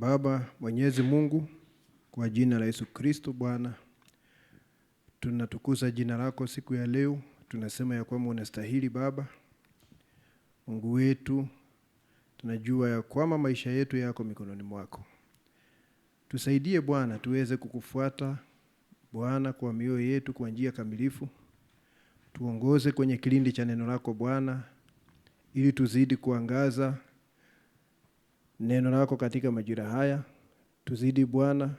Baba Mwenyezi Mungu, kwa jina la Yesu Kristo Bwana, tunatukuza jina lako siku ya leo. Tunasema ya kwamba unastahili Baba Mungu wetu. Tunajua ya kwamba maisha yetu yako mikononi mwako. Tusaidie Bwana tuweze kukufuata Bwana kwa mioyo yetu kwa njia kamilifu. Tuongoze kwenye kilindi cha neno lako Bwana, ili tuzidi kuangaza neno lako katika majira haya. Tuzidi Bwana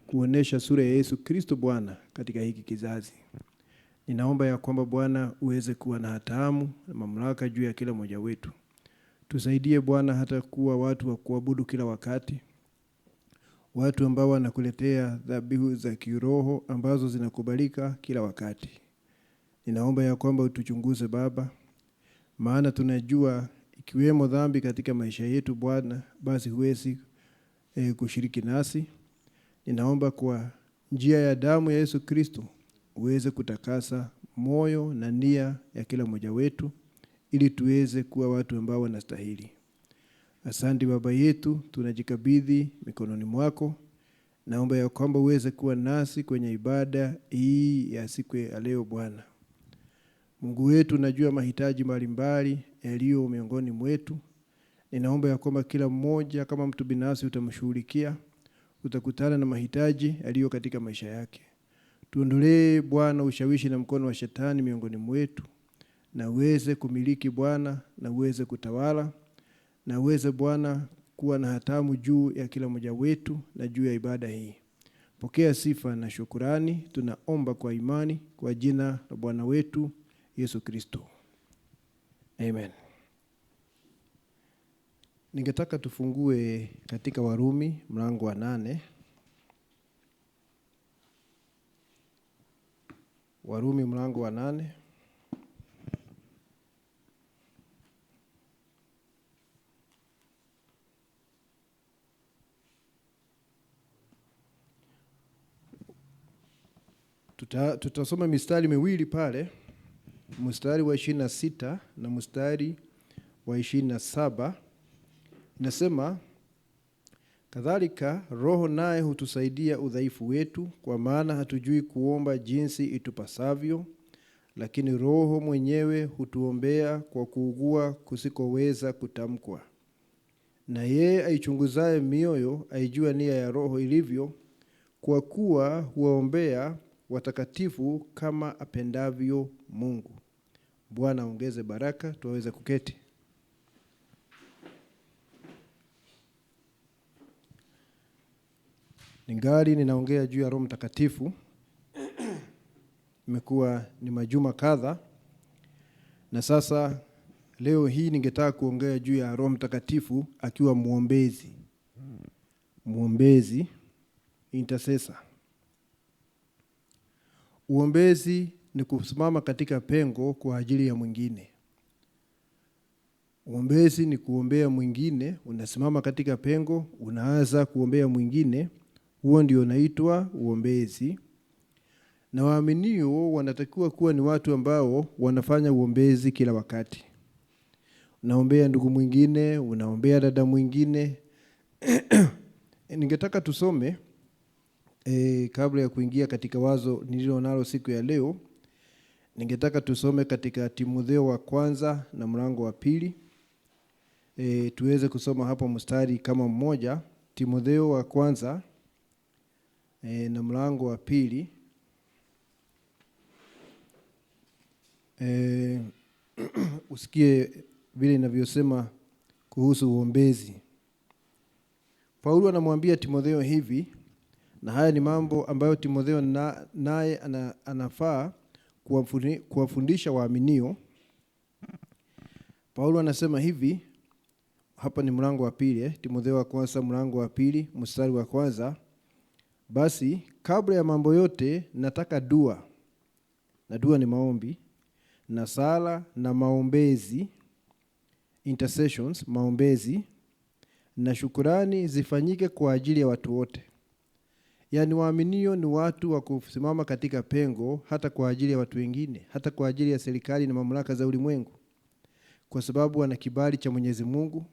kuonesha sura ya Yesu Kristo Bwana katika hiki kizazi. Ninaomba ya kwamba Bwana uweze kuwa na hatamu na mamlaka juu ya kila mmoja wetu. Tusaidie Bwana hata kuwa watu wa kuabudu kila wakati. Watu ambao wanakuletea dhabihu za kiroho ambazo zinakubalika kila wakati. Ninaomba ya kwamba utuchunguze Baba, maana tunajua ikiwemo dhambi katika maisha yetu Bwana, basi huwezi kushiriki nasi. Ninaomba kwa njia ya damu ya Yesu Kristo uweze kutakasa moyo na nia ya kila mmoja wetu, ili tuweze kuwa watu ambao wanastahili. Asante Baba yetu, tunajikabidhi mikononi mwako. Naomba ya kwamba uweze kuwa nasi kwenye ibada hii ya siku ya leo Bwana. Mungu wetu, najua mahitaji mbalimbali yaliyo miongoni mwetu. Ninaomba ya kwamba kila mmoja kama mtu binafsi utamshughulikia, utakutana na mahitaji yaliyo katika maisha yake. Tuondolee Bwana ushawishi na mkono wa shetani miongoni mwetu, na uweze kumiliki Bwana, na uweze kutawala, na uweze Bwana kuwa na hatamu juu ya kila mmoja wetu na juu ya ibada hii. Pokea sifa na shukrani, tunaomba kwa imani kwa jina la Bwana wetu Yesu Kristo. Amen. Ningetaka tufungue katika Warumi mlango wa 8. Warumi mlango wa 8. Tutasoma mistari miwili pale, mstari wa 26 na mstari wa 27. Inasema, kadhalika Roho naye hutusaidia udhaifu wetu, kwa maana hatujui kuomba jinsi itupasavyo, lakini Roho mwenyewe hutuombea kwa kuugua kusikoweza kutamkwa. Na yeye aichunguzaye mioyo aijua nia ya Roho ilivyo, kwa kuwa huwaombea watakatifu kama apendavyo Mungu. Bwana aongeze baraka, tuweze kuketi. Ningali ninaongea juu ya Roho Mtakatifu. Imekuwa ni majuma kadha, na sasa leo hii ningetaka kuongea juu ya Roho Mtakatifu akiwa muombezi. Muombezi, intercessor. Uombezi ni kusimama katika pengo kwa ajili ya mwingine. Uombezi ni kuombea mwingine, unasimama katika pengo, unaanza kuombea mwingine. Huo ndio unaitwa uombezi. Na waaminio wanatakiwa kuwa ni watu ambao wanafanya uombezi kila wakati. Unaombea ndugu mwingine, unaombea dada mwingine. Ningetaka tusome kabla ya kuingia katika wazo nililo nalo siku ya leo. Ningetaka tusome katika Timotheo wa kwanza na mlango wa 2. Tuweze kusoma hapo mstari kama mmoja. Timotheo wa kwanza na mlango wa 2. Usikie vile inavyosema kuhusu uombezi. Paulo anamwambia Timotheo hivi, na haya ni mambo ambayo Timotheo naye anafaa kuwafundisha waaminio. Paulo anasema hivi, hapa ni mlango wa 2, Timotheo wa kwanza mlango wa 2 mstari wa kwanza. Basi kabla ya mambo yote nataka dua, na dua ni maombi, na sala na maombezi, intercessions, maombezi, na shukrani zifanyike kwa ajili ya watu wote. Yaani waaminio ni watu wa kusimama katika pengo hata kwa ajili ya watu wengine, hata kwa ajili ya serikali na mamlaka za ulimwengu. Kwa sababu wana kibali cha Mwenyezi Mungu,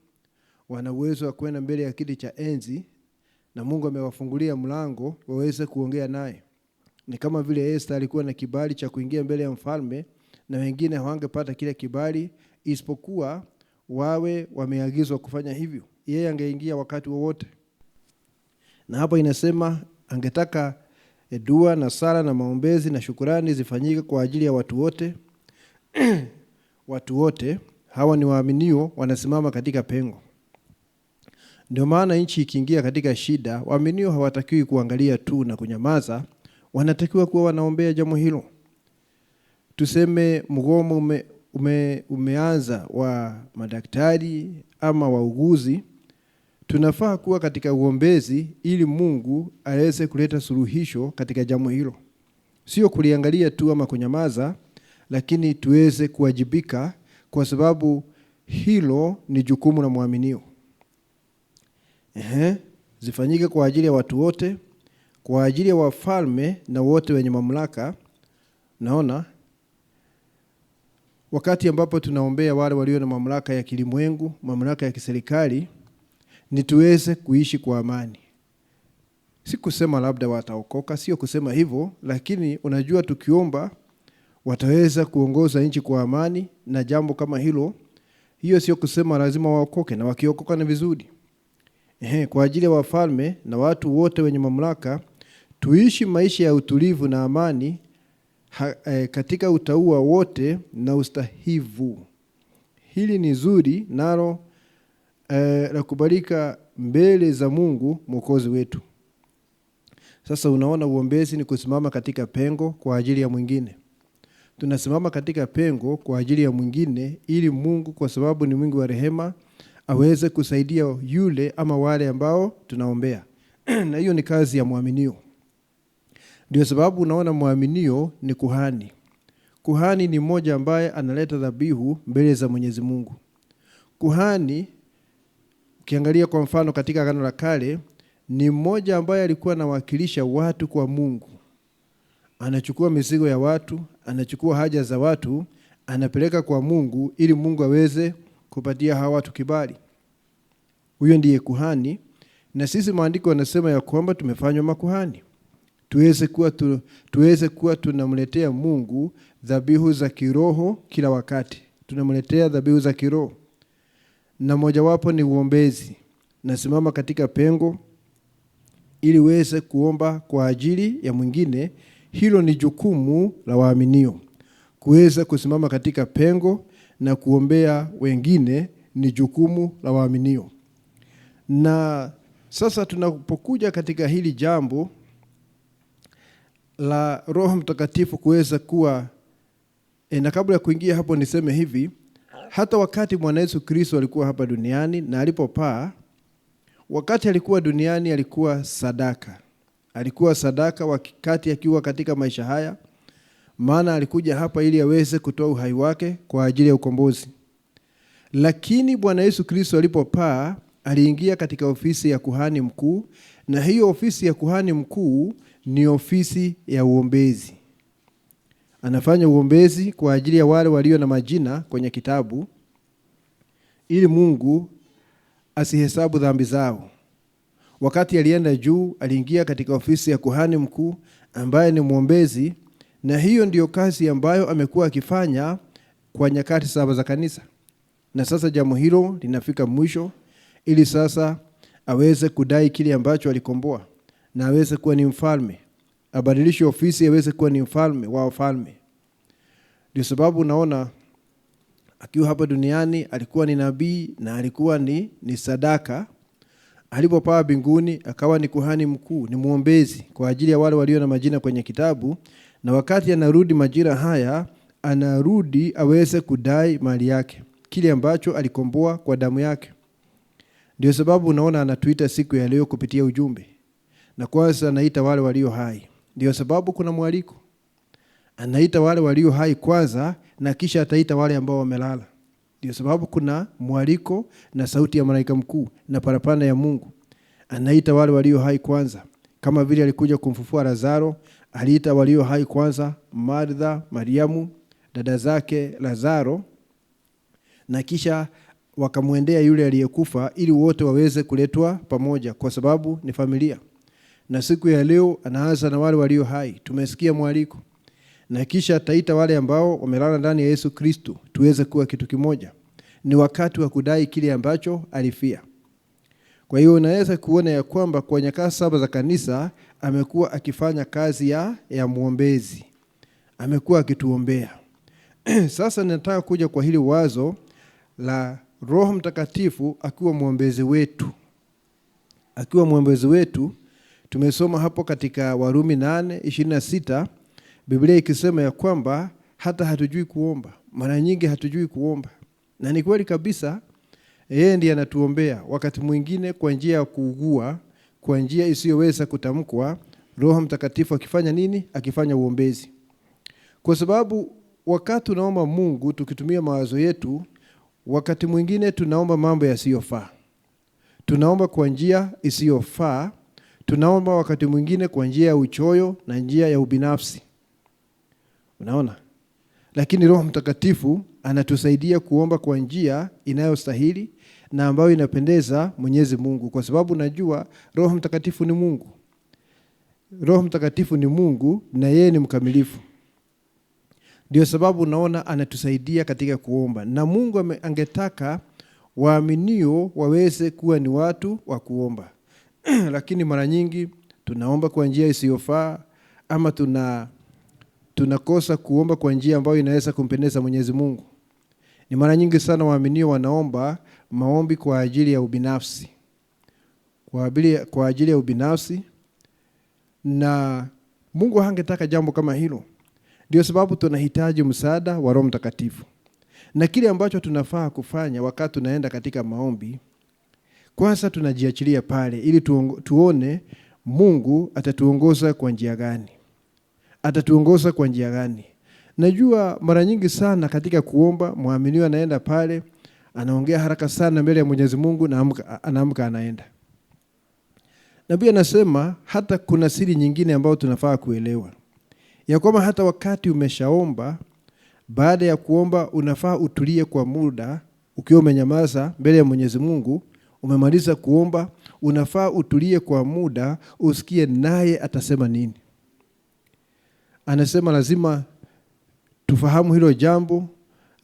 wana uwezo wa kwenda mbele ya kiti cha enzi, na Mungu amewafungulia mlango waweze kuongea naye. Ni kama vile Esther alikuwa na kibali cha kuingia mbele ya mfalme, na wengine hawangepata kile kibali isipokuwa wawe wameagizwa kufanya hivyo. Yeye angeingia wakati wowote. Na hapa inasema angetaka dua na sala na maombezi na shukrani zifanyike kwa ajili ya watu wote. Watu wote hawa ni waaminio, wanasimama katika pengo. Ndio maana nchi ikiingia katika shida, waaminio hawatakiwi kuangalia tu na kunyamaza, wanatakiwa kuwa wanaombea jambo hilo. Tuseme mgomo umeanza wa madaktari ama wauguzi, tunafaa kuwa katika uombezi ili Mungu aweze kuleta suluhisho katika jambo hilo. Sio kuliangalia tu ama kunyamaza, lakini tuweze kuwajibika, kwa sababu hilo ni jukumu la muaminio. Zifanyike kwa ajili ya watu wote, kwa ajili ya wafalme na wote wenye mamlaka. Naona wakati ambapo tunaombea wale walio na mamlaka ya kilimwengu, mamlaka ya kiserikali, ni tuweze kuishi kwa amani. Si kusema labda wataokoka, sio kusema hivyo, lakini unajua tukiomba wataweza kuongoza nchi kwa amani, na jambo kama hilo, hiyo sio kusema lazima waokoke, na wakiokoka ni vizuri. Kwa ajili ya wafalme na watu wote wenye mamlaka, tuishi maisha ya utulivu na amani katika utauwa wote na ustahivu. Hili ni zuri nalo la kubalika mbele za Mungu Mwokozi wetu. Sasa unaona, uombezi ni kusimama katika pengo kwa ajili ya mwingine. Tunasimama katika pengo kwa ajili ya mwingine ili Mungu, kwa sababu ni mwingi wa rehema, aweze kusaidia yule ama wale ambao tunaombea. Na hiyo ni kazi ya muaminio. Ndio sababu unaona muaminio ni kuhani. Kuhani ni mmoja ambaye analeta dhabihu mbele za Mwenyezi Mungu. Kuhani, ukiangalia kwa mfano katika Agano la Kale, ni mmoja ambaye alikuwa anawakilisha watu kwa Mungu. Anachukua mizigo ya watu, anachukua haja za watu, anapeleka kwa Mungu ili Mungu aweze kupatia hawa watu kibali. Huyo ndiye kuhani, na sisi maandiko yanasema ya kwamba tumefanywa makuhani. Tuweze kuwa tunamletea Mungu dhabihu za kiroho kila wakati. Tunamletea dhabihu za kiroho. Na mojawapo ni uombezi. Nasimama katika pengo ili uweze kuomba kwa ajili ya mwingine. Hilo ni jukumu la waaminio. Kuweza kusimama katika pengo na kuombea wengine ni jukumu la waaminio. Na sasa tunapokuja katika hili jambo la Roho Mtakatifu kuweza kuwa na kabla ya kuingia hapo niseme hivi, hata wakati Bwana Yesu Kristo alikuwa hapa duniani na alipopaa, wakati alikuwa duniani alikuwa sadaka. Alikuwa sadaka wakati akiwa katika maisha haya, maana alikuja hapa ili aweze kutoa uhai wake kwa ajili ya ukombozi. Lakini Bwana Yesu Kristo alipopaa, aliingia katika ofisi ya kuhani mkuu, na hiyo ofisi ya kuhani mkuu ni ofisi ya uombezi. Anafanya uombezi kwa ajili ya wale walio na majina kwenye kitabu, ili Mungu asihesabu dhambi zao. Wakati alienda juu, aliingia katika ofisi ya kuhani mkuu ambaye ni muombezi, na hiyo ndiyo kazi ambayo amekuwa akifanya kwa nyakati 7 za kanisa. Na sasa jambo hilo linafika mwisho, ili sasa aweze kudai kile ambacho alikomboa, na aweze kuwa ni mfalme. Abadilishe ofisi aweze kuwa ni mfalme wa wafalme. Ndio sababu unaona akiwa hapa duniani alikuwa ni nabii na alikuwa ni sadaka. Alipopaa mbinguni akawa ni kuhani mkuu, ni muombezi kwa ajili ya wale walio na majina kwenye kitabu, na wakati anarudi majira haya, anarudi aweze kudai mali yake, kile ambacho alikomboa kwa damu yake. Ndio sababu unaona anatuita siku ya leo kupitia ujumbe. Na kwanza anaita wale walio hai. Ndio sababu kuna mwaliko. Anaita wale walio hai kwanza, na kisha ataita wale ambao wamelala. Ndio sababu kuna mwaliko na sauti ya malaika mkuu na parapanda ya Mungu. Anaita wale walio hai kwanza. Kama vile alikuja kumfufua Lazaro, aliita walio hai kwanza, Martha, Mariamu, dada zake Lazaro, na kisha wakamwendea yule aliyekufa ili wote waweze kuletwa pamoja, kwa sababu ni familia. Na siku ya leo anaanza na wale walio hai. Tumesikia mwaliko. Na kisha ataita wale ambao wamelala ndani ya Yesu Kristo tuweze kuwa kitu kimoja. Ni wakati wa kudai kile ambacho alifia. Kwa hiyo unaweza kuona ya kwamba kwa nyakati 7 za kanisa amekuwa akifanya kazi ya muombezi. Amekuwa akituombea. Sasa nataka kuja kwa hili wazo la Roho Mtakatifu akiwa muombezi wetu. Akiwa muombezi wetu, tumesoma hapo katika Warumi 8:26, Biblia ikisema ya kwamba hata hatujui kuomba. Mara nyingi hatujui kuomba. Na ni kweli kabisa, yeye ndiye anatuombea. Wakati mwingine kwa njia ya kuugua, kwa njia isiyoweza kutamkwa, Roho Mtakatifu akifanya nini? Akifanya uombezi. Kwa sababu wakati tunaomba Mungu tukitumia mawazo yetu, wakati mwingine tunaomba mambo yasiyofaa. Tunaomba kwa njia isiyofaa, tunaomba wakati mwingine kwa njia ya uchoyo na njia ya ubinafsi. Unaona? Lakini Roho Mtakatifu anatusaidia kuomba kwa njia inayostahili na ambayo inapendeza Mwenyezi Mungu, kwa sababu najua Roho Mtakatifu ni Mungu. Roho Mtakatifu ni Mungu na yeye ni mkamilifu. Ndio sababu naona anatusaidia katika kuomba. Na Mungu angetaka waaminio waweze kuwa ni watu wa kuomba. Lakini mara nyingi tunaomba kwa njia isiyofaa, ama tunakosa kuomba kwa njia ambayo inaweza kumpendeza Mwenyezi Mungu. Ni mara nyingi sana waaminio wanaomba maombi kwa ajili ya ubinafsi. Kwa ajili ya ubinafsi, na Mungu hangetaka jambo kama hilo. Ndio sababu tunahitaji msaada wa Roho Mtakatifu. Na kile ambacho tunafaa kufanya wakati tunaenda katika maombi, kwanza tunajiachilia pale ili tuone Mungu atatuongoza kwa njia gani. Atatuongoza kwa njia gani. Najua mara nyingi sana katika kuomba, muaminiwa anaenda pale, anaongea haraka sana mbele ya Mwenyezi Mungu na anaamka anaenda. Na pia nasema hata kuna siri nyingine ambayo tunafaa kuelewa. Ya kwamba hata wakati umeshaomba, baada ya kuomba unafaa utulie kwa muda, ukiwa umenyamaza mbele ya Mwenyezi Mungu, umemaliza kuomba, unafaa utulie kwa muda, usikie naye atasema nini. Anasema lazima tufahamu hilo jambo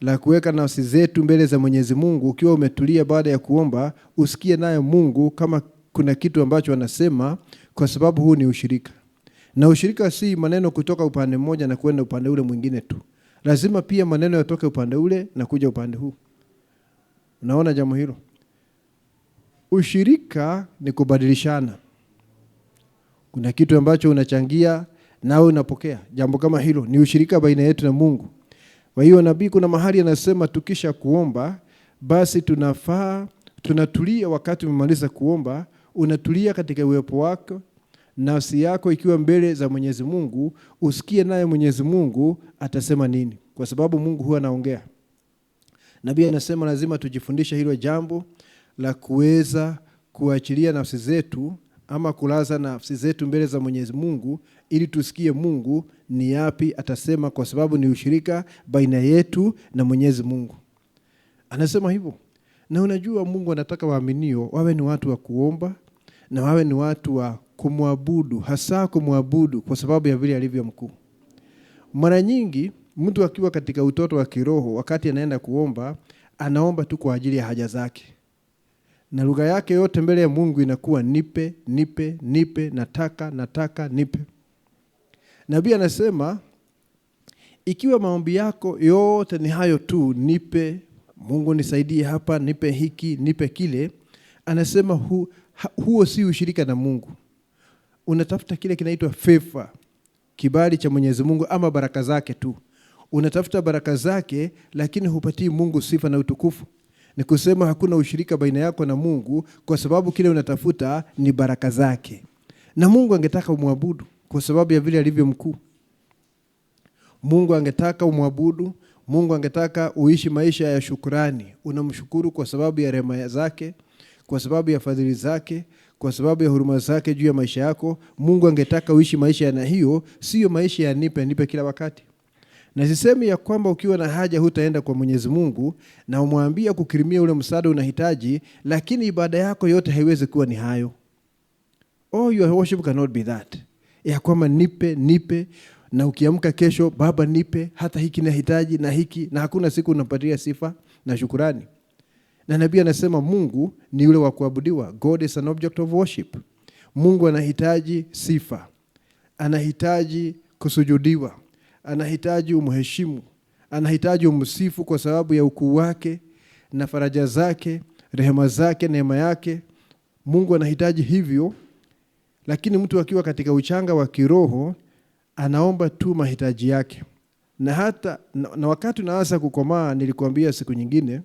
la kuweka nafsi zetu mbele za Mwenyezi Mungu. Ukiwa umetulia baada ya kuomba, usikie naye Mungu kama kuna kitu ambacho anasema, kwa sababu huu ni ushirika. Na ushirika si maneno kutoka upande mmoja na kwenda upande ule mwingine tu. Lazima pia maneno yatoke upande ule na kuja upande huu. Unaona jambo hilo? Ushirika ni kubadilishana. Kuna kitu ambacho unachangia nawe unapokea. Jambo kama hilo ni ushirika baina yetu na Mungu. Kwa hiyo nabii kuna mahali anasema tukisha kuomba, basi tunatulia wakati umemaliza kuomba, unatulia katika uwepo wako, nafsi yako ikiwa mbele za Mwenyezi Mungu, usikie naye Mwenyezi Mungu atasema nini, kwa sababu Mungu huwa anaongea. Nabii anasema lazima tujifundishe hilo jambo la kuweza kuachilia nafsi zetu ama kulaza nafsi zetu mbele za Mwenyezi Mungu ili tusikie Mungu ni yapi atasema, kwa sababu ni ushirika baina yetu na Mwenyezi Mungu. Anasema hivyo. Na unajua Mungu anataka waaminio wawe ni watu wa kuomba na wawe ni watu wa kumwabudu, hasa kumwabudu kwa sababu ya vile alivyo mkuu. Mara nyingi mtu akiwa katika utoto wa kiroho, wakati anaenda kuomba, anaomba tu kwa ajili ya haja zake. Na lugha yake yote mbele ya Mungu inakuwa nipe, nipe, nipe, nataka, nipe. Nabii anasema ikiwa maombi yako yote ni hayo tu, nipe, Mungu nisaidie hapa, nipe hiki, nipe kile, anasema huo si ushirika na Mungu. Unatafuta kile kinaitwa favor, kibali cha Mwenyezi Mungu ama baraka zake tu. Unatafuta baraka zake, lakini hupatii Mungu sifa na utukufu. Ni kusema hakuna ushirika baina yako na Mungu, kwa sababu kile unatafuta ni baraka zake. Na Mungu angetaka umwabudu kwa sababu ya vile alivyo mkuu. Mungu angetaka umwabudu, Mungu angetaka uishi maisha ya shukrani. Unamshukuru kwa sababu ya rehema zake, kwa sababu ya fadhili zake, kwa sababu ya huruma zake juu ya maisha yako. Mungu angetaka uishi maisha ya hiyo, sio maisha ya nipe kila wakati. Na sisemi ya kwamba ukiwa na haja hutaenda kwa Mwenyezi Mungu na umwambie kukirimia ule msaada unahitaji, lakini ibada yako yote haiwezi kuwa ni hayo. Oh, your worship cannot be that. Ya kwamba nipe, na ukiamka kesho, Baba nipe, hata hiki nahitaji na hiki, na hakuna siku unapatia sifa na shukurani. Na nabii anasema Mungu ni yule wa kuabudiwa. God is an object of worship. Mungu anahitaji sifa. Anahitaji kusujudiwa. Anahitaji umheshimu. Anahitaji umsifu kwa sababu ya ukuu wake na faraja zake, rehema zake, neema yake. Mungu anahitaji hivyo. Lakini mtu akiwa katika uchanga wa kiroho anaomba tu mahitaji yake. Na wakati unaanza kukomaa, nilikuambia siku nyingine,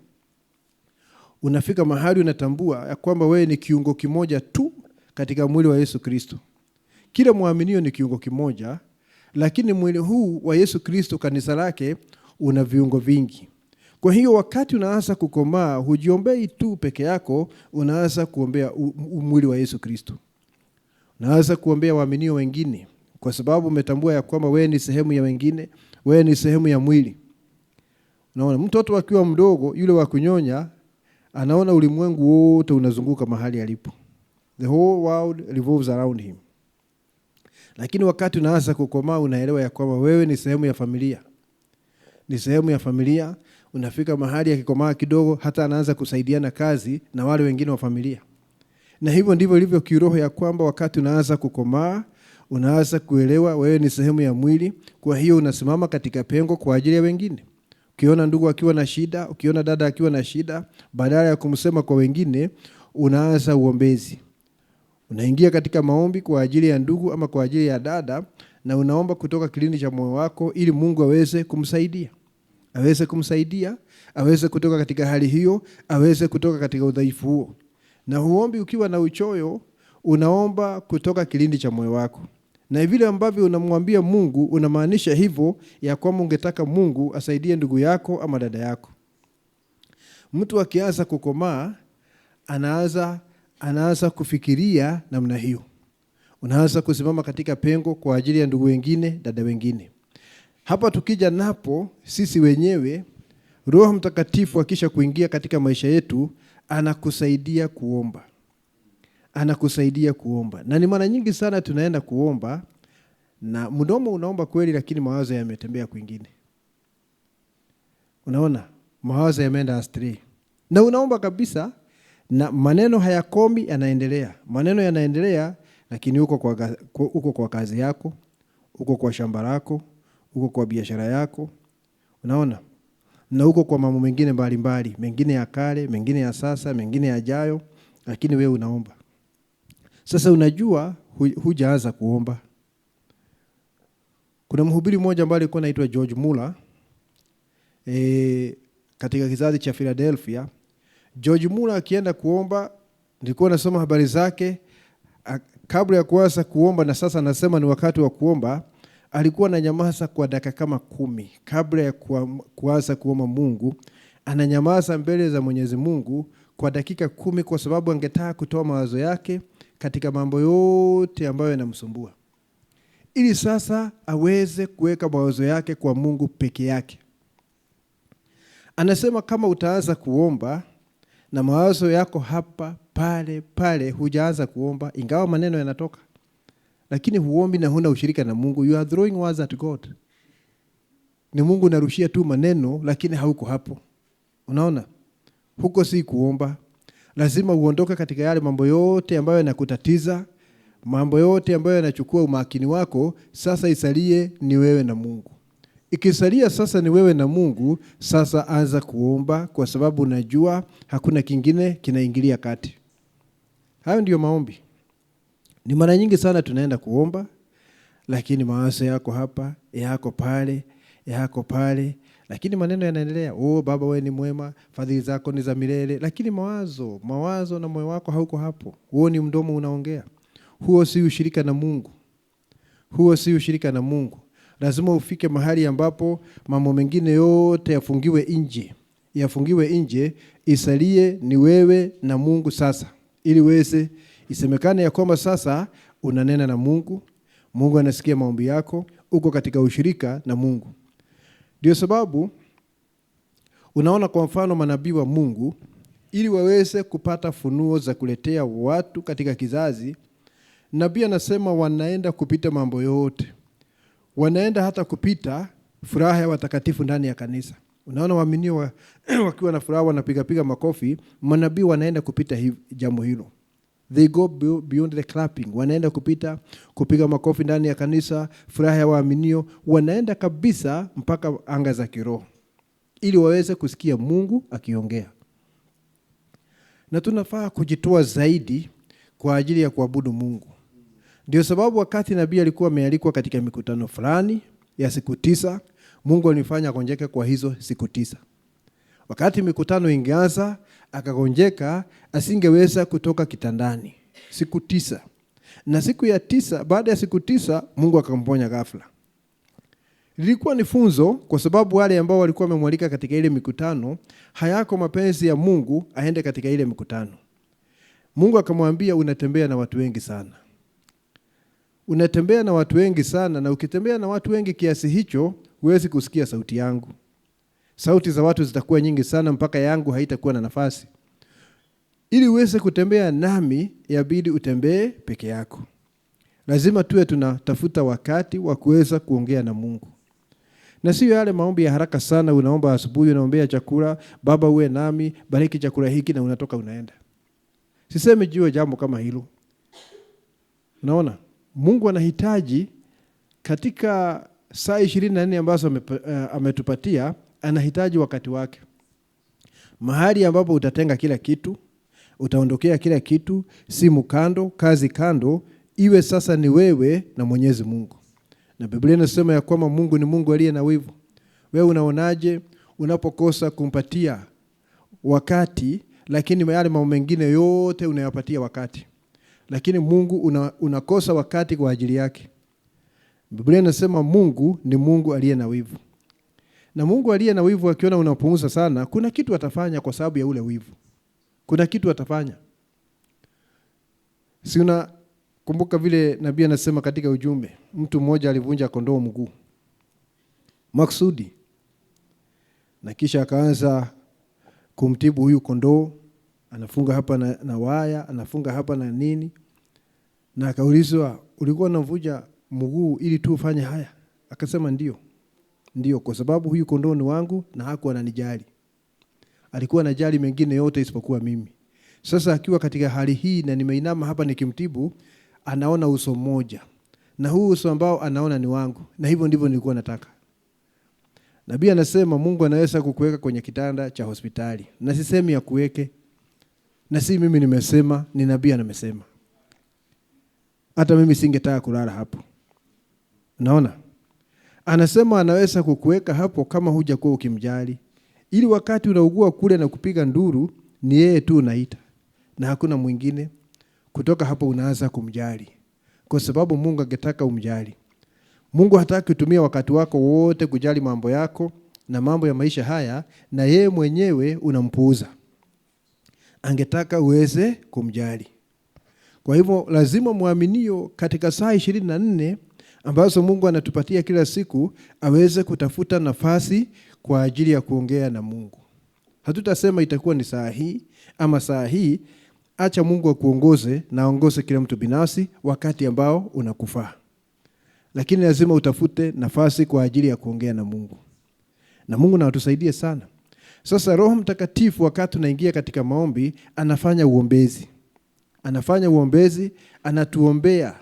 unafika mahali unatambua ya kwamba wewe ni kiungo kimoja tu katika mwili wa Yesu Kristo. Kila muaminio ni kiungo kimoja, lakini mwili huu wa Yesu Kristo, kanisa lake, una viungo vingi. Kwa hiyo wakati unaanza kukomaa, hujiombei tu peke yako, unaanza kuombea mwili wa Yesu Kristo. Unaanza kuombea waaminio wengine kwa sababu umetambua ya kwamba wewe ni sehemu ya wengine, wewe ni sehemu ya mwili. Unaona, mtoto akiwa mdogo, yule wa kunyonya, anaona ulimwengu wote unazunguka mahali alipo. The whole world revolves around him. Lakini wakati unaanza kukomaa, unaelewa ya kwamba wewe ni sehemu ya familia. Ni sehemu ya familia, unafika mahali akikomaa kidogo, hata anaanza kusaidiana kazi na wale wengine wa familia. Na hivyo ndivyo ilivyo kiroho, ya kwamba wakati unaanza kukomaa, unaanza kuelewa wewe ni sehemu ya mwili. Kwa hiyo unasimama katika pengo kwa ajili ya wengine. Ukiona ndugu akiwa na shida, ukiona dada akiwa na shida, badala ya kumsema kwa wengine, unaanza uombezi. Unaingia katika maombi kwa ajili ya ndugu ama kwa ajili ya dada, na unaomba kutoka kilindi cha moyo wako ili Mungu aweze kumsaidia. Aweze kumsaidia, aweze kutoka katika hali hiyo, aweze kutoka katika udhaifu huo. Na huombi ukiwa na uchoyo, unaomba kutoka kilindi cha moyo wako. Na vile ambavyo unamwambia Mungu, unamaanisha hivyo ya kwamba ungetaka Mungu asaidie ndugu yako ama dada yako. Mtu akianza kukomaa, anaanza kufikiria namna hiyo. Unaanza kusimama katika pengo kwa ajili ya ndugu wengine, dada wengine. Hapa tukija napo, sisi wenyewe, Roho Mtakatifu akisha kuingia katika maisha yetu, anakusaidia kuomba. Anakusaidia kuomba. Na ni mara nyingi sana tunaenda kuomba na mdomo unaomba kweli, lakini mawazo yametembea kwingine. Unaona, mawazo yameenda astray. Na unaomba kabisa na maneno hayakomi, yanaendelea. Maneno yanaendelea, lakini uko kwa kazi yako, uko kwa shamba lako, uko kwa biashara yako. Unaona? Na uko kwa mambo mengine mbalimbali, mengine ya kale, mengine ya sasa, mengine yajayo, lakini wewe unaomba. Sasa unajua hujaanza kuomba. Kuna mhubiri mmoja ambaye alikuwa anaitwa George Muller, katika kizazi cha Philadelphia. George Muller akienda kuomba, nilikuwa nasoma habari zake, kabla ya kuanza kuomba, na sasa anasema ni wakati wa kuomba, alikuwa ananyamaza kwa dakika kama 10 kabla ya kuanza kuomba Mungu. Ananyamaza mbele za Mwenyezi Mungu kwa dakika 10 kwa sababu angetaka kutoa mawazo yake katika mambo yote ambayo yanamsumbua, ili sasa aweze kuweka mawazo yake kwa Mungu peke yake. Anasema kama utaanza kuomba na mawazo yako hapa pale, hujaanza kuomba, ingawa maneno yanatoka, lakini huombi na huna ushirika na Mungu, you are throwing words at God. Ni Mungu unarushia tu maneno, lakini hauko hapo. Unaona? Huko si kuomba. Lazima uondoke katika yale mambo yote ambayo yanakutatiza, mambo yote ambayo yanachukua umakini wako. Sasa isalie ni wewe na Mungu. Ikisalia sasa ni wewe na Mungu, sasa anza kuomba, kwa sababu unajua hakuna kingine kinaingilia kati. Hayo ndio maombi. Ni mara nyingi sana tunaenda kuomba, lakini mawazo yako hapa, yako pale, lakini maneno yanaendelea. Baba wewe ni mwema, fadhili zako ni za milele, lakini mawazo na moyo wako hauko hapo. Huo ni mdomo unaongea. Huo si ushirika na Mungu. Lazima ufike mahali ambapo mambo mengine yote yafungiwe nje, isalie ni wewe na Mungu sasa, ili weze isemekane ya kwamba sasa unanena na Mungu. Mungu anasikia maombi yako, uko katika ushirika na Mungu. Ndio sababu unaona kwa mfano manabii wa Mungu, ili waweze kupata funuo za kuletea watu katika kizazi, nabii anasema wanaenda kupita mambo yote. Wanaenda hata kupita furaha ya watakatifu ndani ya kanisa. Unaona waaminio wakiwa na furaha wanapiga makofi, manabii wanaenda kupita jambo hilo. They go beyond the clapping. Wanaenda kupiga makofi ndani ya kanisa, furaha ya waaminio, wanaenda kabisa mpaka anga za kiroho, ili waweze kusikia Mungu akiongea. Na tunafaa kujitoa zaidi kwa ajili ya kuabudu Mungu. Ndio sababu wakati nabii alikuwa amealikwa katika mikutano fulani ya siku 9, Mungu alimfanya agonjeke kwa hizo siku 9. Wakati mikutano ingeanza akagonjeka, asingeweza kutoka kitandani siku 9. Na siku ya 9, baada ya siku 9, Mungu akamponya ghafla. Lilikuwa ni funzo, kwa sababu wale ambao walikuwa wamemwalika katika ile mikutano, hayako mapenzi ya Mungu aende katika ile mikutano. Mungu akamwambia, unatembea na watu wengi sana. Unatembea na watu wengi sana, na ukitembea na watu wengi kiasi hicho, huwezi kusikia sauti yangu. Sauti za watu zitakuwa nyingi sana mpaka yangu haitakuwa na nafasi. Ili uweze kutembea nami, yabidi utembee peke yako. Lazima tuwe tunatafuta wakati wa kuweza kuongea na Mungu. Na sio yale maombi ya haraka sana, unaomba asubuhi, unaombea chakula, Baba uwe nami, bariki chakula hiki, na unatoka unaenda. Sisemi juu ya jambo kama hilo. Unaona? Mungu anahitaji katika saa 24 ambazo ametupatia, anahitaji wakati wake. Mahali ambapo utatenga kila kitu, utaondokea kila kitu, simu kando, kazi kando, iwe sasa ni wewe na Mwenyezi Mungu. Na Biblia inasema ya kwamba Mungu ni Mungu aliye na wivu. Wewe unaonaje unapokosa kumpatia wakati, lakini yale mambo mengine yote unayapatia wakati? Lakini Mungu unakosa wakati kwa ajili yake. Biblia inasema Mungu ni Mungu aliye na wivu. Na Mungu aliye na wivu akiona unapunguza sana, kuna kitu atafanya kwa sababu ya ule wivu. Kuna kitu atafanya. Si unakumbuka vile nabii anasema katika ujumbe, mtu mmoja alivunja kondoo mguu maksudi, na kisha akaanza kumtibu huyu kondoo, anafunga hapa na waya, anafunga hapa na nini, na akaulizwa, ulikuwa unavunja mguu ili tu ufanye haya? Akasema ndio, kwa sababu huyu kondoo ni wangu na hakuwa ananijali. Alikuwa anajali mengine yote isipokuwa mimi. Sasa akiwa katika hali hii na nimeinama hapa nikimtibu, anaona uso mmoja, na huu uso ambao anaona ni wangu, na hivyo ndivyo nilikuwa nataka. Nabii anasema Mungu anaweza kukuweka kwenye kitanda cha hospitali, na sisemi ya kuweke, na si mimi nimesema, ni nabii anamesema. Hata mimi singetaka kulala hapo. Unaona? Anasema anaweza kukuweka hapo kama hujakuwa ukimjali, ili wakati unaugua kule na kupiga nduru, ni yeye tu unaita na hakuna mwingine. Kutoka hapo unaanza kumjali, kwa sababu Mungu angetaka umjali. Mungu hataki kutumia wakati wako wote kujali mambo yako na mambo ya maisha haya, na yeye mwenyewe unampuuza. Angetaka uweze kumjali. Kwa hivyo lazima muaminio katika saa 24 ambazo Mungu anatupatia kila siku, aweze kutafuta nafasi kwa ajili ya kuongea na Mungu. Hatutasema itakuwa ni saa hii ama saa hii. Acha Mungu akuongoze na aongoze kila mtu binafsi wakati ambao unakufaa. Lakini lazima utafute nafasi kwa ajili ya kuongea na Mungu. Na Mungu na atusaidie sana. Sasa Roho Mtakatifu wakati tunaingia katika maombi, anafanya uombezi. Anatuombea.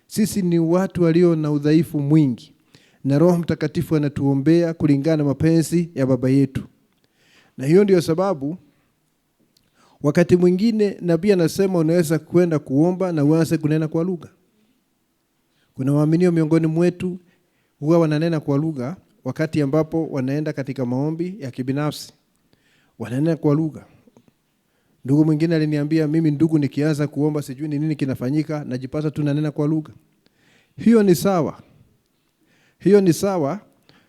Sisi ni watu walio na udhaifu mwingi, na Roho Mtakatifu anatuombea kulingana na mapenzi ya Baba yetu. Na hiyo ndio sababu wakati mwingine nabii anasema unaweza kwenda kuomba na uanze kunena kwa lugha. Kuna waaminio miongoni mwetu huwa wananena kwa lugha wakati ambapo wanaenda katika maombi ya kibinafsi. Wananena kwa lugha. Ndugu mwingine aliniambia, mimi ndugu nikianza kuomba sijui ni nini kinafanyika, najipata tu nanena kwa lugha. Hiyo ni sawa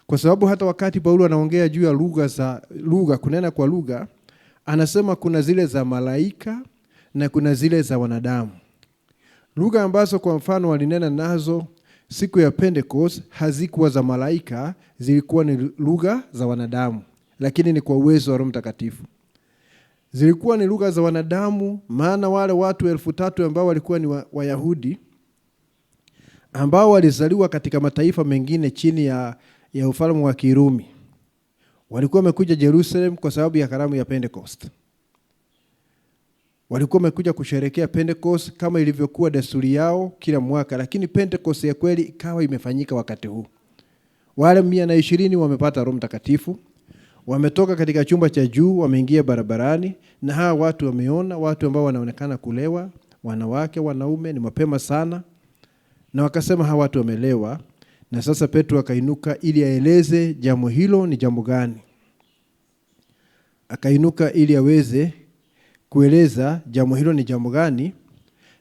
kwa sababu hata wakati Paulo anaongea juu ya lugha, kunena kwa lugha, anasema kuna zile za malaika na kuna zile za wanadamu. Lugha ambazo kwa mfano walinena nazo siku ya Pentecost hazikuwa za malaika, zilikuwa ni lugha za wanadamu, lakini ni kwa uwezo wa Roho Mtakatifu. Zilikuwa ni lugha za wanadamu, maana wale watu 3,000 ambao walikuwa ni Wayahudi ambao walizaliwa katika mataifa mengine chini ya ufalme wa Kirumi, walikuwa wamekuja Jerusalem kwa sababu ya karamu ya Pentecost. Walikuwa wamekuja kusherehekea Pentecost kama ilivyokuwa desturi yao kila mwaka, lakini Pentecost ya kweli ikawa imefanyika wakati huu. Wale 120 wamepata Roho Mtakatifu, wametoka katika chumba cha juu, wameingia barabarani, na hawa watu wameona watu ambao wanaonekana kulewa, wanawake, wanaume, ni mapema sana, na wakasema hawa watu wamelewa. Na sasa Petro akainuka ili aeleze jambo hilo ni jambo gani. Akainuka ili aweze kueleza jambo hilo ni jambo gani.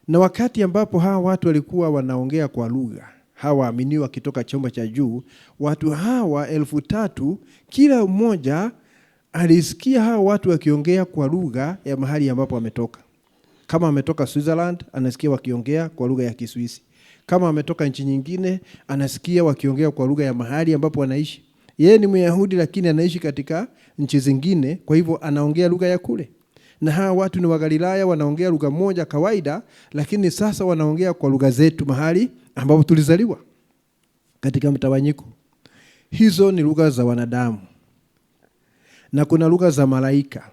Na wakati ambapo hawa watu walikuwa wanaongea kwa lugha, hawa waaminiwa kitoka chumba cha juu, watu hawa 3,000 kila mmoja alisikia hawa watu wakiongea kwa lugha ya mahali ambapo wametoka. Kama ametoka Switzerland, anasikia wakiongea kwa lugha ya Kiswisi. Kama ametoka nchi nyingine, anasikia wakiongea kwa lugha ya mahali ambapo wanaishi. Yeye ni Myahudi lakini anaishi katika nchi zingine, kwa hivyo anaongea lugha ya kule. Na hawa watu ni wa Galilaya, wanaongea lugha moja kawaida, lakini sasa wanaongea kwa lugha zetu mahali ambapo tulizaliwa katika mtawanyiko. Hizo ni lugha za wanadamu. Na kuna lugha za malaika.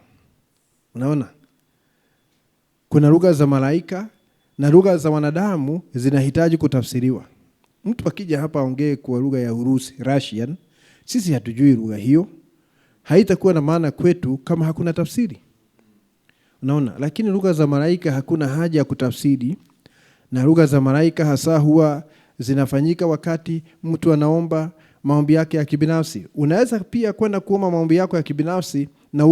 Unaona? Kuna lugha za malaika na lugha za wanadamu zinahitaji kutafsiriwa. Mtu akija hapa aongee kwa lugha ya Urusi, Russian, sisi hatujui lugha hiyo. Haitakuwa na maana kwetu kama hakuna tafsiri. Unaona? Lakini lugha za malaika hakuna haja ya kutafsiri, na lugha za malaika hasa huwa zinafanyika wakati mtu anaomba maombi yake ya kibinafsi. Unaweza pia kwenda kuomba maombi yako ya kibinafsi na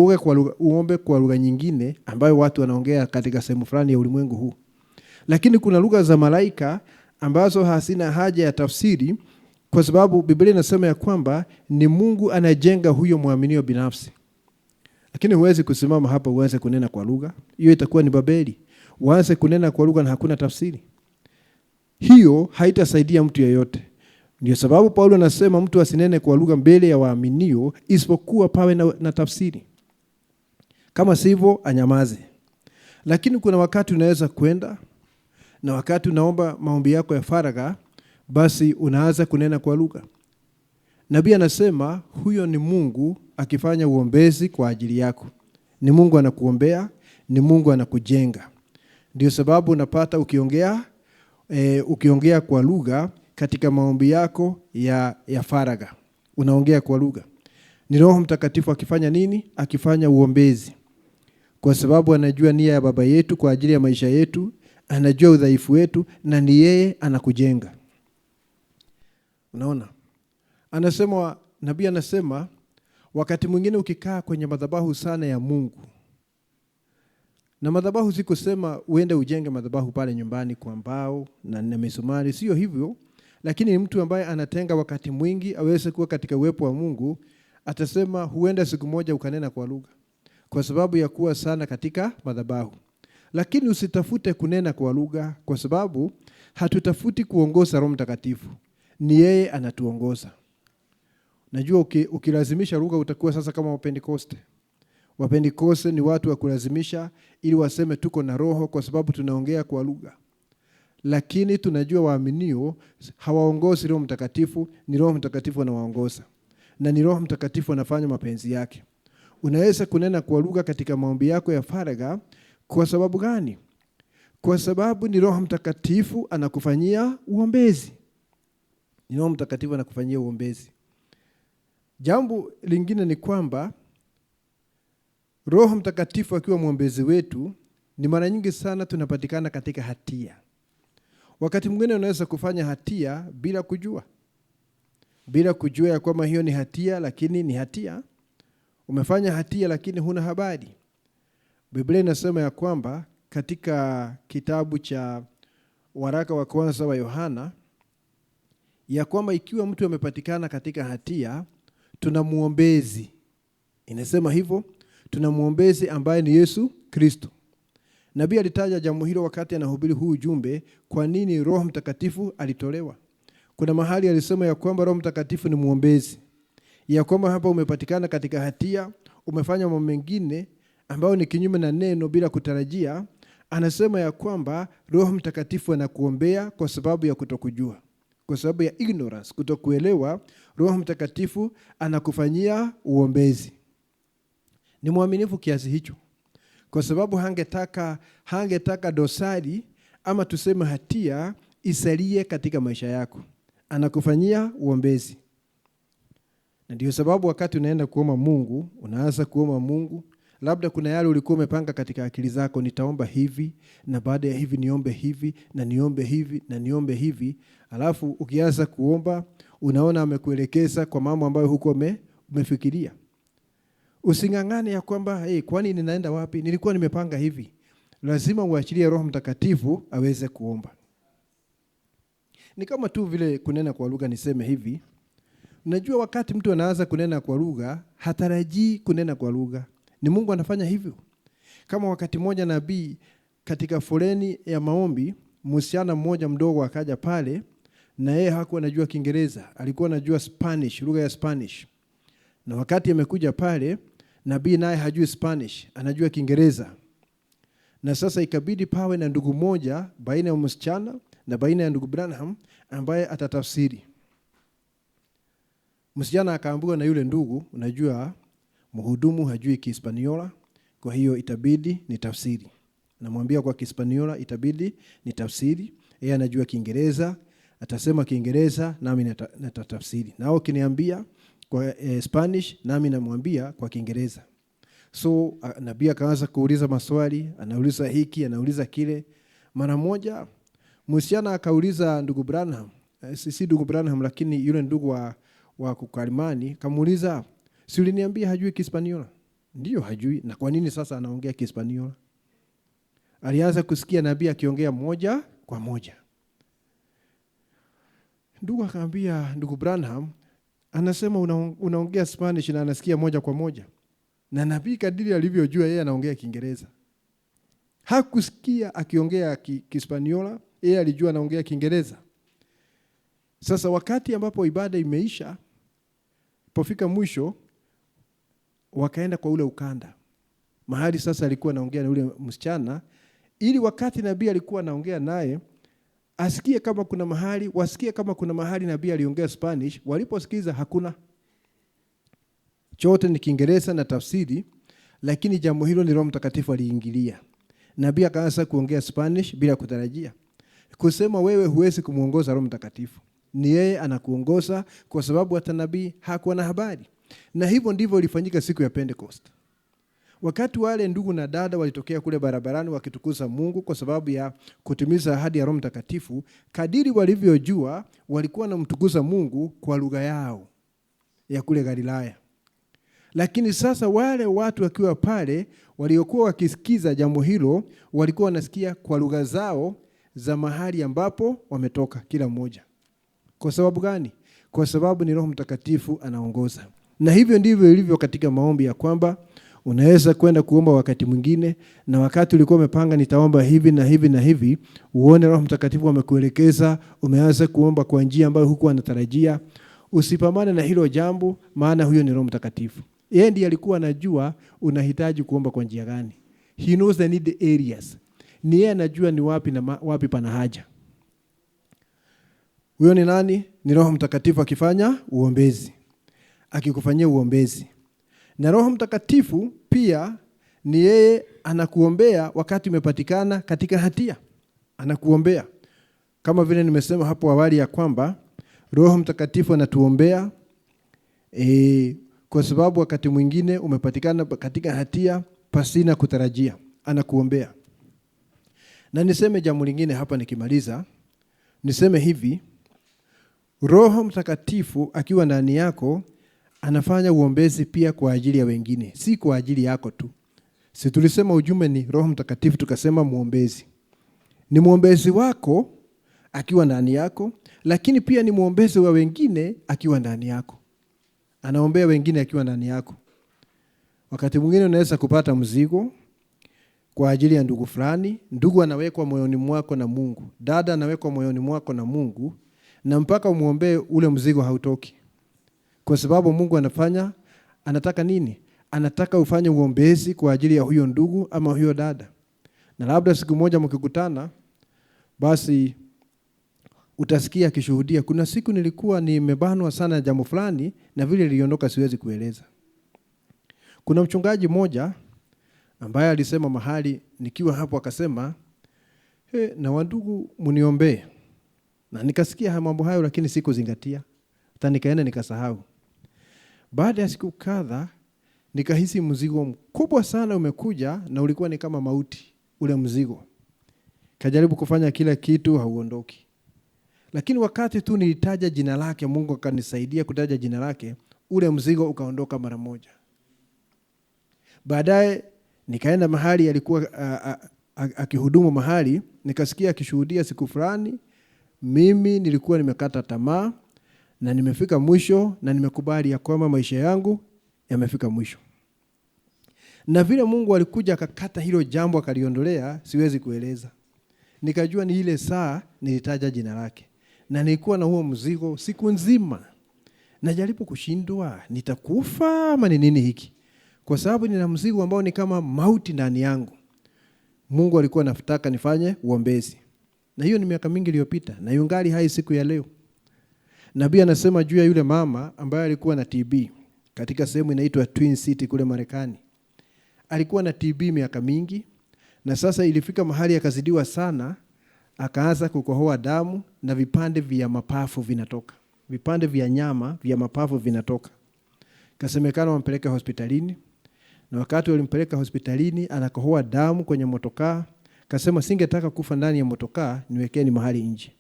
uombe kwa lugha nyingine ambayo watu wanaongea katika sehemu fulani ya ulimwengu huu. Lakini kuna lugha za malaika ambazo hazina haja ya tafsiri, kwa sababu Biblia inasema ya kwamba ni Mungu anajenga huyo muaminio binafsi. Lakini huwezi kusimama hapa uanze kunena kwa lugha. Hiyo itakuwa ni Babeli. Uanze kunena kwa lugha na hakuna tafsiri. Hiyo haitasaidia mtu yeyote. Ndio sababu Paulo anasema mtu asinene kwa lugha mbele ya waaminio isipokuwa pawe na tafsiri. Kama sivyo anyamaze. Lakini kuna wakati unaweza kwenda na wakati unaomba maombi yako ya faragha, basi unaanza kunena kwa lugha. Nabii anasema huyo ni Mungu akifanya uombezi kwa ajili yako. Ni Mungu anakuombea, ni Mungu anakujenga. Ndio sababu unapata ukiongea kwa lugha katika maombi yako ya faragha. Unaongea kwa lugha. Ni Roho Mtakatifu akifanya nini? Akifanya uombezi. Kwa sababu anajua nia ya Baba yetu kwa ajili ya maisha yetu, anajua udhaifu wetu, na ni yeye anakujenga. Unaona? Nabii anasema wakati mwingine ukikaa kwenye madhabahu sana ya Mungu. Na madhabahu si kusema uende ujenge madhabahu pale nyumbani kwa mbao na misumari, sio hivyo. Lakini mtu ambaye anatenga wakati mwingi aweze kuwa katika uwepo wa Mungu, atasema huenda siku moja ukanena kwa lugha, kwa sababu ya kuwa sana katika madhabahu. Lakini usitafute kunena kwa lugha, kwa sababu hatutafuti kuongoza Roho Mtakatifu. Ni yeye anatuongoza. Najua ukilazimisha lugha utakuwa sasa kama Wapentekoste. Wapentekoste ni watu wa kulazimisha ili waseme tuko na roho kwa sababu tunaongea kwa lugha. Lakini tunajua waaminio hawaongozi Roho Mtakatifu, ni Roho Mtakatifu anawaongoza. Na ni Roho Mtakatifu anafanya mapenzi yake. Unaweza kunena kwa lugha katika maombi yako ya faragha. Kwa sababu gani? Kwa sababu ni Roho Mtakatifu anakufanyia uombezi. Ni Roho Mtakatifu anakufanyia uombezi. Jambo lingine ni kwamba Roho Mtakatifu akiwa mwombezi wetu, ni mara nyingi sana tunapatikana katika hatia. Wakati mwingine unaweza kufanya hatia bila kujua. Bila kujua ya kwamba hiyo ni hatia, lakini ni hatia. Umefanya hatia lakini huna habari. Biblia inasema ya kwamba katika kitabu cha waraka wa kwanza wa Yohana, ya kwamba ikiwa mtu amepatikana katika hatia, tuna muombezi. Inasema hivyo, tuna muombezi ambaye ni Yesu Kristo. Nabii alitaja jambo hilo wakati anahubiri huu ujumbe, kwa nini Roho Mtakatifu alitolewa. Kuna mahali alisema ya kwamba Roho Mtakatifu ni mwombezi, ya kwamba hapa umepatikana katika hatia, umefanya mambo mengine ambayo ni kinyume na neno bila kutarajia. Anasema ya kwamba Roho Mtakatifu anakuombea kwa sababu ya kutokujua, kwa sababu ya ignorance, kutokuelewa. Roho Mtakatifu anakufanyia uombezi. Ni mwaminifu kiasi hicho, kwa sababu hangetaka dosari ama tuseme hatia isalie katika maisha yako. Anakufanyia uombezi. Na ndio sababu wakati unaenda kuomba Mungu, unaanza kuomba Mungu, labda kuna yale ulikuwa umepanga katika akili zako, nitaomba hivi na baada ya hivi niombe hivi na niombe hivi na niombe hivi. Alafu ukianza kuomba unaona amekuelekeza kwa mambo ambayo huko umefikiria. Usingangane ya kwamba kwani ninaenda wapi? Nilikuwa nimepanga hivi. Lazima uachilie Roho Mtakatifu aweze kuomba. Ni kama tu vile kunena kwa lugha. Niseme hivi, unajua wakati mtu anaanza kunena kwa lugha, hatarajii kunena kwa lugha. Ni Mungu anafanya hivyo. Kama wakati mmoja nabii katika foleni ya maombi, msichana mmoja mdogo akaja pale, na yeye hakuwa anajua Kiingereza, alikuwa anajua Spanish, lugha ya Spanish. Na wakati amekuja pale, nabii naye hajui Spanish, anajua Kiingereza. Na sasa ikabidi pawe na ndugu moja baina ya msichana na baina ya ndugu Branham ambaye atatafsiri. Msichana akaambiwa na yule ndugu, unajua mhudumu hajui Kihispaniola, kwa hiyo itabidi ni tafsiri. Namwambia kwa Kihispaniola, itabidi ni tafsiri. Yeye anajua Kiingereza, atasema Kiingereza nami natatafsiri. Nao kiniambia kwa Spanish nami namwambia kwa Kiingereza. So nabii akaanza kuuliza maswali, anauliza hiki, anauliza kile. Mara moja msichana akauliza ndugu Branham, si ndugu Branham lakini yule ndugu wa kukalimani, kamuuliza, si uliniambia hajui Kihispaniola? Ndio hajui. Na kwa nini sasa anaongea Kihispaniola? Alianza kusikia nabii akiongea moja kwa moja. Ndugu akamwambia ndugu Branham, anasema unaongea Spanish na anasikia moja kwa moja. Na nabii kadiri alivyojua yeye anaongea Kiingereza. Hakusikia akiongea Kihispaniola, yeye alijua anaongea Kiingereza. Sasa wakati ambapo ibada imeisha, pofika mwisho, wakaenda kwa ule ukanda. Mahali sasa alikuwa anaongea na ule msichana, ili wakati nabii alikuwa anaongea naye, asikie kama kuna mahali, wasikie kama kuna mahali nabii aliongea Spanish. Waliposikiza hakuna. Chote ni Kiingereza na tafsiri, lakini jambo hilo ni Roho Mtakatifu aliingilia. Nabii akaanza kuongea Spanish bila kutarajia. Kusema wewe huwezi kumuongoza Roho Mtakatifu. Ni yeye anakuongoza, kwa sababu hata nabii hakuwa na habari. Na hivyo ndivyo ilifanyika siku ya Pentecost. Wakati wale ndugu na dada walitokea kule barabarani wakitukuza Mungu kwa sababu ya kutimiza ahadi ya Roho Mtakatifu, kadiri walivyojua walikuwa wanamtukuza Mungu kwa lugha yao ya kule Galilaya. Lakini sasa wale watu wakiwa pale waliokuwa wakisikiza jambo hilo walikuwa wanasikia kwa lugha zao za mahali ambapo wametoka kila mmoja. Kwa sababu gani? Kwa sababu ni Roho Mtakatifu anaongoza. Na hivyo ndivyo ilivyo katika maombi, ya kwamba unaweza kwenda kuomba wakati mwingine, na wakati ulikuwa umepanga nitaomba hivi na hivi na hivi, uone Roho Mtakatifu amekuelekeza, umeanza kuomba kwa njia ambayo hukuwa unatarajia. Usipambane na hilo jambo, maana huyo ni Roho Mtakatifu. Yeye ndiye alikuwa anajua unahitaji kuomba kwa njia gani. He knows the need areas. Ni yeye anajua ni wapi na wapi pana haja. Huyo ni nani? Ni Roho Mtakatifu akifanya uombezi. Akikufanyia uombezi. Na Roho Mtakatifu pia ni yeye anakuombea wakati umepatikana katika hatia. Anakuombea. Kama vile nimesema hapo awali ya kwamba Roho Mtakatifu anatuombea kwa sababu wakati mwingine umepatikana katika hatia pasina kutarajia. Anakuombea. Na niseme jambo lingine hapa nikimaliza. Niseme hivi, Roho Mtakatifu akiwa ndani yako anafanya uombezi pia kwa ajili ya wengine, si kwa ajili yako tu. Si tulisema ujumbe ni Roho Mtakatifu, tukasema muombezi. Ni muombezi wako akiwa ndani yako, lakini pia ni muombezi wa wengine akiwa ndani yako. Anaombea wengine akiwa ndani yako. Wakati mwingine unaweza kupata mzigo kwa ajili ya ndugu fulani. Ndugu anawekwa moyoni mwako na Mungu. Dada anawekwa moyoni mwako na Mungu. na mpaka umuombee ule mzigo hautoki. Kwa sababu Mungu anataka nini? Anataka ufanye uombezi kwa ajili ya huyo ndugu ama huyo dada. Na labda siku moja mkikutana, basi utasikia akishuhudia, kuna siku nilikuwa nimebanwa sana jambo fulani na vile liliondoka siwezi kueleza. Kuna mchungaji mmoja ambaye alisema mahali nikiwa hapo, akasema, na wandugu mniombee. Na nikasikia mambo hayo lakini sikuzingatia. Hata nikaenda nikasahau. Baada ya siku kadhaa nikahisi mzigo mkubwa sana umekuja, na ulikuwa ni kama mauti ule mzigo. Kajaribu kufanya kila kitu hauondoki. Lakini wakati tu nilitaja jina lake, Mungu akanisaidia kutaja jina lake, ule mzigo ukaondoka mara moja. Baadaye nikaenda mahali alikuwa akihudumu mahali, nikasikia akishuhudia siku fulani, mimi nilikuwa nimekata tamaa na nimefika mwisho, na nimekubali ya kwamba maisha yangu yamefika mwisho. Na vile Mungu alikuja akakata hilo jambo akaliondolea, siwezi kueleza. Nikajua ni ile saa nilitaja jina lake. Na nilikuwa na huo mzigo siku nzima. Najaribu kushindwa, nitakufa ama ni nini hiki? Kwa sababu nina mzigo ambao ni kama mauti ndani yangu. Mungu alikuwa anataka nifanye uombezi. Na hiyo ni miaka mingi iliyopita, na yungali hai siku ya leo. Nabii anasema juu ya yule mama ambaye alikuwa na TB katika sehemu inaitwa Twin City kule Marekani. Alikuwa na TB miaka mingi, na sasa ilifika mahali akazidiwa sana, akaanza kukohoa damu na vipande vya mapafu vinatoka. Vipande vya nyama vya mapafu vinatoka. Kasemekana wampeleke hospitalini, na wakati walimpeleka hospitalini anakohoa damu kwenye motokaa. Kasema singetaka kufa ndani ya motokaa, niwekeni mahali nje.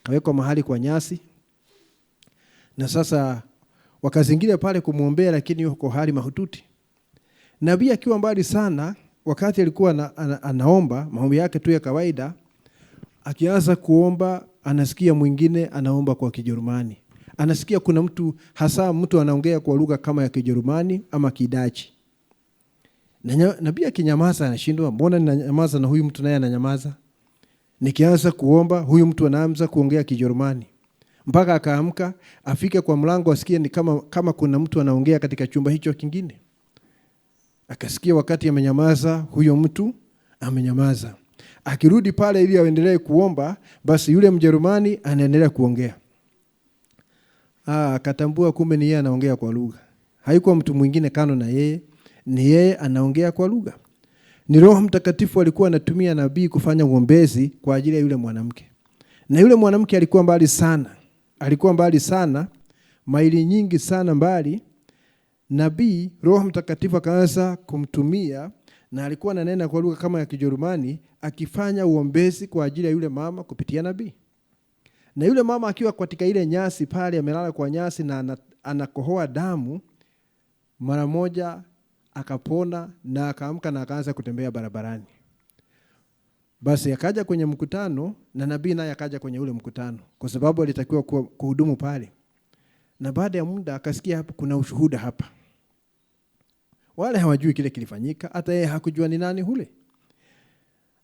Kawekwa mahali kwa nyasi. Na sasa wakazingira pale kumuombea, lakini yuko hali mahututi. Nabii akiwa mbali sana, wakati alikuwa anaomba maombi yake tu ya kawaida, akianza kuomba anasikia mwingine anaomba kwa Kijerumani. Anasikia kuna mtu, hasa mtu anaongea kwa lugha kama ya Kijerumani ama Kidachi. Na nabii akinyamaza anashindwa, mbona ninanyamaza na huyu mtu naye ananyamaza? Nikianza kuomba huyu mtu anaanza kuongea Kijerumani. Mpaka akaamka, afike kwa mlango asikie ni kama kuna mtu anaongea katika chumba hicho kingine. Akasikia wakati amenyamaza, huyo mtu amenyamaza. Akirudi pale ili aendelee kuomba, basi yule Mjerumani anaendelea kuongea. Akatambua kumbe ni yeye anaongea kwa lugha. Haikuwa mtu mwingine kando na yeye, ni yeye anaongea kwa lugha. Ni Roho Mtakatifu alikuwa anatumia nabii kufanya uombezi kwa ajili ya yule mwanamke. Na yule mwanamke alikuwa mbali sana. Alikuwa mbali sana, maili nyingi sana mbali. Nabii Roho Mtakatifu akaanza kumtumia, na alikuwa ananena kwa lugha kama ya Kijerumani, akifanya uombezi kwa ajili ya yule mama kupitia nabii. Na yule mama akiwa katika ile nyasi pale, amelala kwa nyasi na anakohoa damu, mara moja akapona na akaamka na akaanza kutembea barabarani. Basi akaja kwenye mkutano, na nabii naye akaja kwenye ule mkutano kwa sababu alitakiwa kuhudumu pale. Na baada ya muda akasikia hapa kuna ushuhuda hapa. Wale hawajui kile kilifanyika, hata yeye hakujua ni nani hule.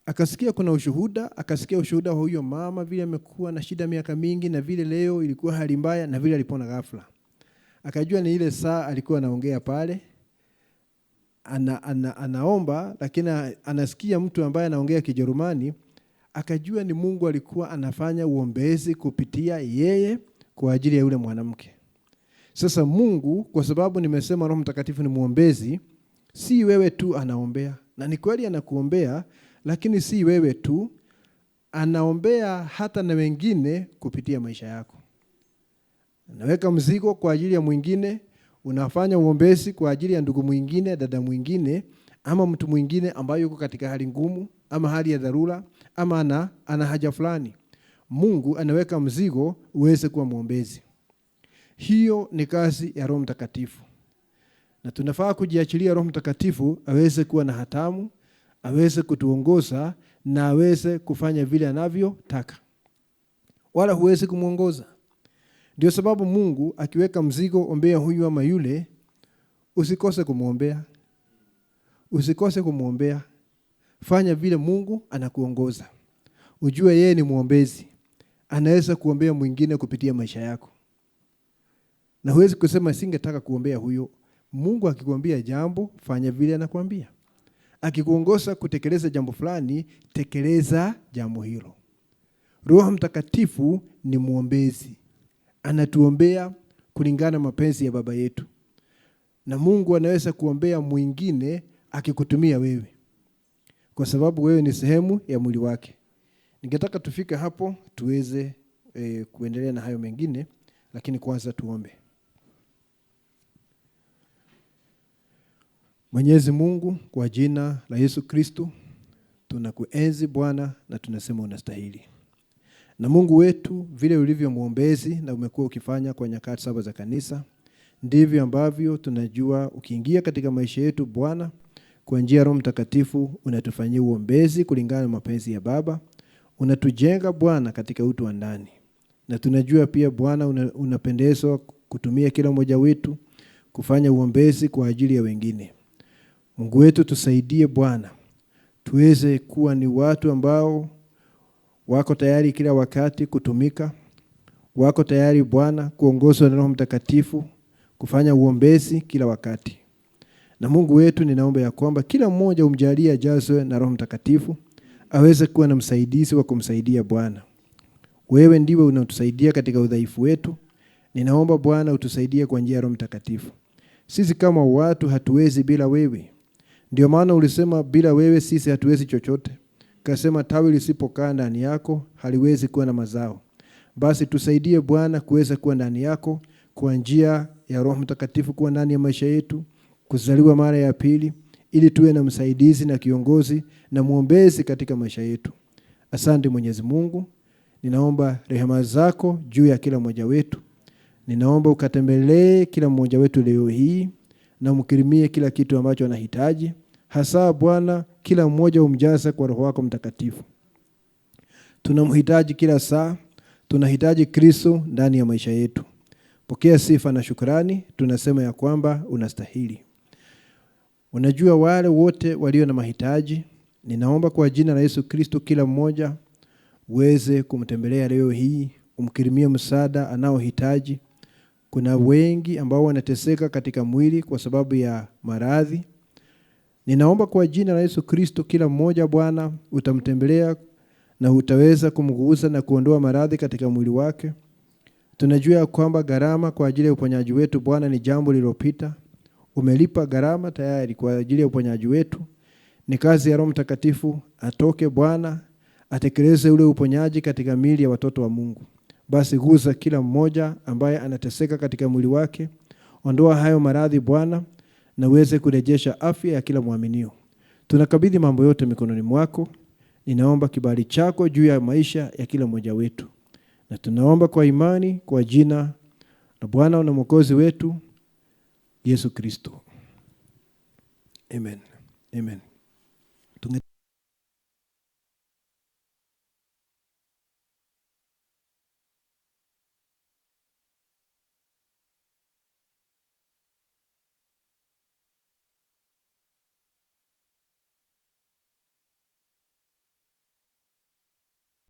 Akasikia kuna ushuhuda, akasikia ushuhuda wa huyo mama vile amekuwa na shida miaka mingi, na vile leo ilikuwa hali mbaya, na vile alipona ghafla. Akajua ni ile saa alikuwa anaongea pale. Anaomba, lakini anasikia mtu ambaye anaongea Kijerumani. Akajua ni Mungu alikuwa anafanya uombezi kupitia yeye kwa ajili ya yule mwanamke. Sasa Mungu, kwa sababu nimesema Roho Mtakatifu ni muombezi, si wewe tu anaombea. Na ni kweli anakuombea, lakini si wewe tu, anaombea hata na wengine kupitia maisha yako. Anaweka mzigo kwa ajili ya mwingine, unafanya uombezi kwa ajili ya ndugu mwingine, dada mwingine, ama mtu mwingine ambaye yuko katika hali ngumu, ama hali ya dharura, ama ana haja fulani. Mungu anaweka mzigo uweze kuwa muombezi. Hiyo ni kazi ya Roho Mtakatifu. Na tunafaa kujiachilia Roho Mtakatifu aweze kuwa na hatamu, aweze kutuongoza, na aweze kufanya vile anavyotaka. Wala huwezi kumuongoza. Ndio sababu Mungu akiweka mzigo, ombea huyu ama yule, usikose kumuombea. Usikose kumuombea. Fanya vile Mungu anakuongoza. Ujue yeye ni muombezi. anaweza kuombea mwingine kupitia maisha yako. Na huwezi kusema singetaka kuombea huyo. Mungu akikuambia jambo, fanya vile anakuambia. Akikuongoza kutekeleza jambo fulani, tekeleza jambo hilo. Roho Mtakatifu ni mwombezi. Anatuombea kulingana mapenzi ya Baba yetu. Na Mungu anaweza kuombea mwingine akikutumia wewe, kwa sababu wewe ni sehemu ya mwili wake. Ningetaka tufike hapo tuweze kuendelea na hayo mengine, lakini kwanza tuombe. Mwenyezi Mungu, kwa jina la Yesu Kristo, tunakuenzi Bwana na tunasema unastahili. Na Mungu wetu, vile ulivyo mwombezi na umekuwa ukifanya kwa nyakati 7 za kanisa, ndivyo ambavyo tunajua ukiingia katika maisha yetu Bwana, kwa njia ya Roho Mtakatifu unatufanyia uombezi kulingana na mapenzi ya Baba. Unatujenga Bwana katika utu wa ndani. Na tunajua pia Bwana unapendezwa kutumia kila mmoja wetu kufanya uombezi kwa ajili ya wengine. Mungu wetu, tusaidie Bwana, tuweze kuwa ni watu ambao wako tayari kila wakati kutumika, wako tayari Bwana kuongozwa na Roho Mtakatifu kufanya uombezi kila wakati. Na Mungu wetu, ninaomba ya kwamba kila mmoja umjalie ajazwe na Roho Mtakatifu, aweze kuwa na msaidizi wa kumsaidia Bwana. Wewe ndiwe unatusaidia katika udhaifu wetu. Ninaomba Bwana utusaidie kwa njia ya Roho Mtakatifu. Sisi kama watu hatuwezi bila wewe. Ndio maana ulisema bila wewe sisi hatuwezi chochote. Kasema tawi lisipokaa ndani yako haliwezi kuwa na mazao. Basi tusaidie Bwana kuweza kuwa ndani yako kwa njia ya Roho Mtakatifu, kuwa ndani ya maisha yetu, kuzaliwa mara ya pili, ili tuwe na msaidizi na kiongozi na mwombezi katika maisha yetu. Asante Mwenyezi Mungu. Ninaomba rehema zako juu ya kila mmoja wetu. Ninaomba ukatembelee kila mmoja wetu leo hii na umkirimie kila kitu ambacho anahitaji. Hasa Bwana, kila mmoja umjaze kwa Roho wako Mtakatifu. Tunamhitaji kila saa. Tunahitaji Kristo ndani ya maisha yetu. Pokea sifa na shukrani. Tunasema ya kwamba unastahili. Unajua wale wote walio na mahitaji. Ninaomba kwa jina la Yesu Kristo kila mmoja uweze kumtembelea leo hii, umkirimie msaada anaohitaji. Kuna wengi ambao wanateseka katika mwili kwa sababu ya maradhi. Ninaomba kwa jina la Yesu Kristo kila mmoja Bwana utamtembelea na utaweza kumgusa na kuondoa maradhi katika mwili wake. Tunajua kwamba gharama kwa ajili ya uponyaji wetu Bwana ni jambo lililopita. Umelipa gharama tayari kwa ajili ya uponyaji wetu. Ni kazi ya Roho Mtakatifu atoke Bwana, atekeleze ule uponyaji katika miili ya watoto wa Mungu. Basi guza kila mmoja ambaye anateseka katika mwili wake. Ondoa hayo maradhi Bwana, na uweze kurejesha afya ya kila muaminio. Tunakabidhi mambo yote mikononi mwako. Ninaomba kibali chako juu ya maisha ya kila mmoja wetu. Na tunaomba kwa imani kwa jina la Bwana na Mwokozi wetu Yesu Kristo. Amen. Amen.